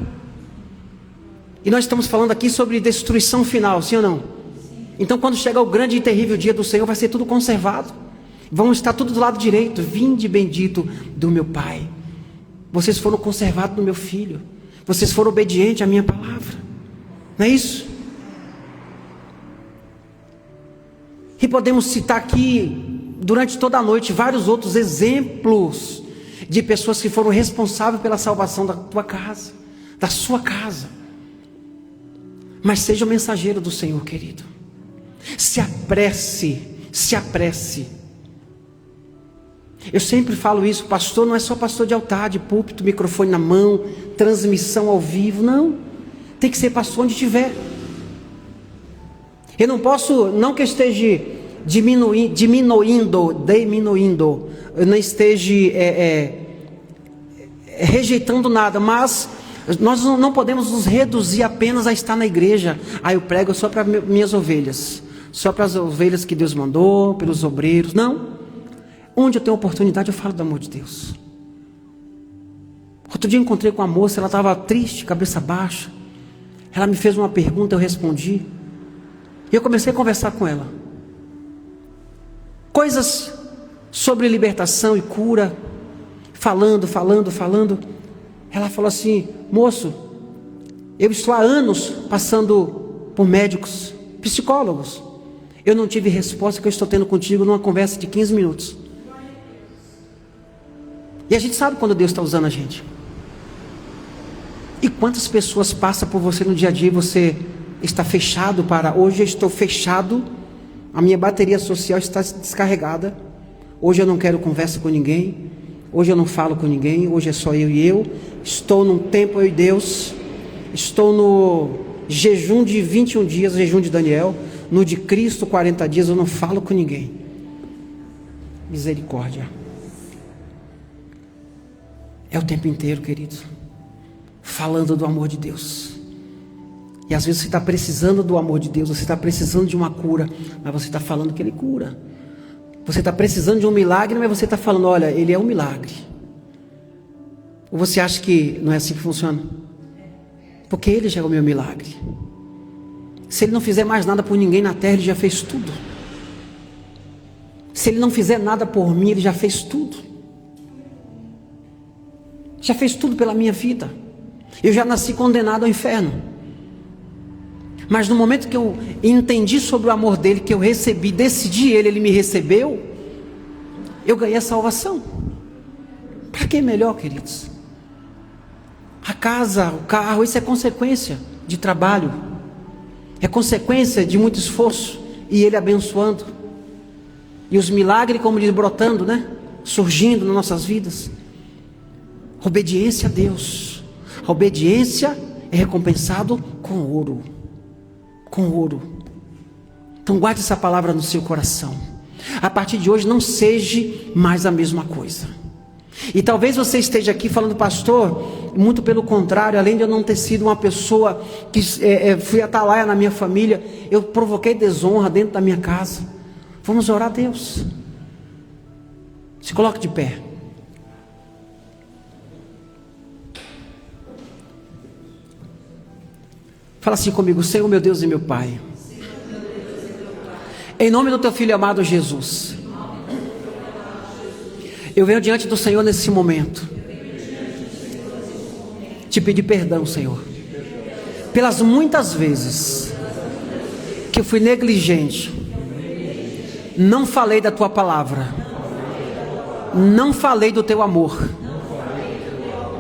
E nós estamos falando aqui sobre destruição final, sim ou não? Então quando chegar o grande e terrível dia do Senhor, vai ser tudo conservado. Vão estar tudo do lado direito. Vinde bendito do meu Pai. Vocês foram conservados no meu Filho. Vocês foram obedientes à minha palavra. Não é isso? E podemos citar aqui, durante toda a noite, vários outros exemplos de pessoas que foram responsáveis pela salvação da tua casa, da sua casa. Mas seja o mensageiro do Senhor, querido. Se apresse, se apresse. Eu sempre falo isso, pastor não é só pastor de altar, de púlpito, microfone na mão, transmissão ao vivo, não. Tem que ser pastor onde estiver. Eu não posso, não que eu esteja diminuindo, eu não esteja rejeitando nada, mas nós não podemos nos reduzir apenas a estar na igreja. Eu prego só para minhas ovelhas, só para as ovelhas que Deus mandou, pelos obreiros. Não, onde eu tenho oportunidade eu falo do amor de Deus. Outro dia eu encontrei com uma moça, ela estava triste, cabeça baixa. Ela me fez uma pergunta, eu respondi. E eu comecei a conversar com ela. coisas sobre libertação e cura, falando. Ela falou assim: moço, eu estou há anos passando por médicos, psicólogos. Eu não tive resposta que eu estou tendo contigo numa conversa de 15 minutos. E a gente sabe quando Deus está usando a gente. E quantas pessoas passam por você no dia a dia e você está fechado para... Hoje eu estou fechado, a minha bateria social está descarregada. Hoje eu não quero conversa com ninguém. Hoje eu não falo com ninguém. Hoje é só eu e eu. Estou num tempo eu e Deus. Estou no jejum de 21 dias, jejum de Daniel. No de Cristo, 40 dias, eu não falo com ninguém. Misericórdia. É o tempo inteiro, queridos, falando do amor de Deus. E às vezes você está precisando do amor de Deus, você está precisando de uma cura, mas você está falando que Ele cura. Você está precisando de um milagre, mas você está falando: olha, Ele é um milagre. Ou você acha que não é assim que funciona? Porque Ele já é o meu milagre. Se Ele não fizer mais nada por ninguém na terra, Ele já fez tudo. Se Ele não fizer nada por mim, Ele já fez tudo. Já fez tudo pela minha vida. Eu já nasci condenado ao inferno. Mas no momento que eu entendi sobre o amor dele, que eu recebi, decidi ele me recebeu, eu ganhei a salvação. Para que melhor, queridos? A casa, o carro, isso é consequência de trabalho. É consequência de muito esforço. E ele abençoando. E os milagres, como diz, brotando, né? Surgindo nas nossas vidas. Obediência a Deus. A obediência é recompensado com ouro. Com ouro. Então guarde essa palavra no seu coração. A partir de hoje não seja mais a mesma coisa. E talvez você esteja aqui falando: pastor, muito pelo contrário, além de eu não ter sido uma pessoa que fui atalaia na minha família, eu provoquei desonra dentro da minha casa. Vamos orar a Deus. Se coloque de pé. Fala assim comigo: Senhor, meu Deus e meu Pai, em nome do teu Filho amado Jesus, eu venho diante do Senhor nesse momento, te pedir perdão, Senhor, pelas muitas vezes que eu fui negligente, não falei da tua palavra, não falei do teu amor,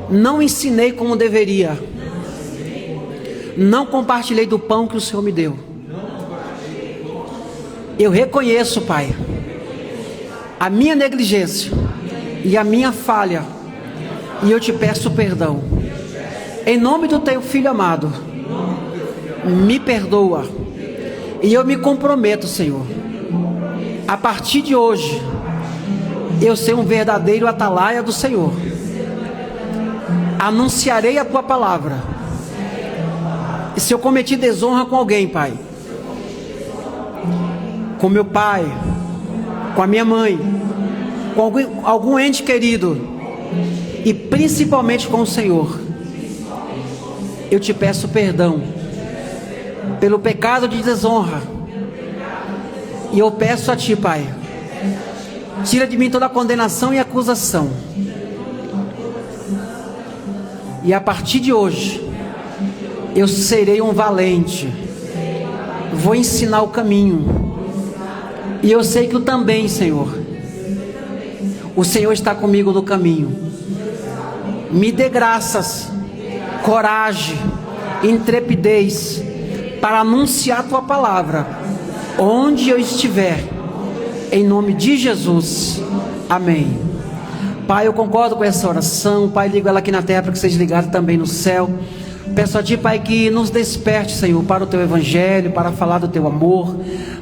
não ensinei como deveria, não compartilhei do pão que o Senhor me deu. Eu reconheço, Pai, a minha negligência e a minha falha, e eu te peço perdão. Em nome do teu Filho amado, me perdoa. E eu me comprometo, Senhor, a partir de hoje, eu ser um verdadeiro atalaia do Senhor. Anunciarei a tua palavra. E se eu cometi desonra com alguém, Pai, com meu pai, com a minha mãe, com algum ente querido, e principalmente com o Senhor, eu te peço perdão pelo pecado de desonra. E eu peço a ti, Pai, tira de mim toda a condenação e acusação. E a partir de hoje, eu serei um valente, vou ensinar o caminho, e eu sei que eu também, Senhor, o Senhor está comigo no caminho. Me dê graças, coragem, intrepidez, para anunciar a tua palavra, onde eu estiver, em nome de Jesus, amém. Pai, eu concordo com essa oração. Pai, ligo ela aqui na terra para que seja ligado também no céu. Peço a ti, Pai, que nos desperte, Senhor, para o teu evangelho, para falar do teu amor,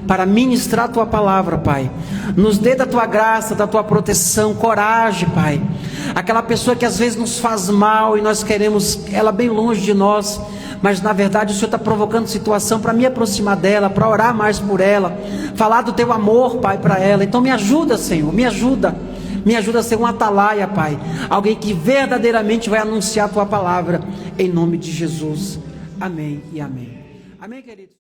para ministrar a tua palavra, Pai. Nos dê da tua graça, da tua proteção, coragem, Pai. Aquela pessoa que às vezes nos faz mal e nós queremos ela bem longe de nós, mas na verdade o Senhor está provocando situação para me aproximar dela, para orar mais por ela, falar do teu amor, Pai, para ela. Então me ajuda, Senhor, me ajuda. Me ajuda a ser um atalaia, Pai. Alguém que verdadeiramente vai anunciar a tua palavra. Em nome de Jesus. Amém e amém. Amém, queridos.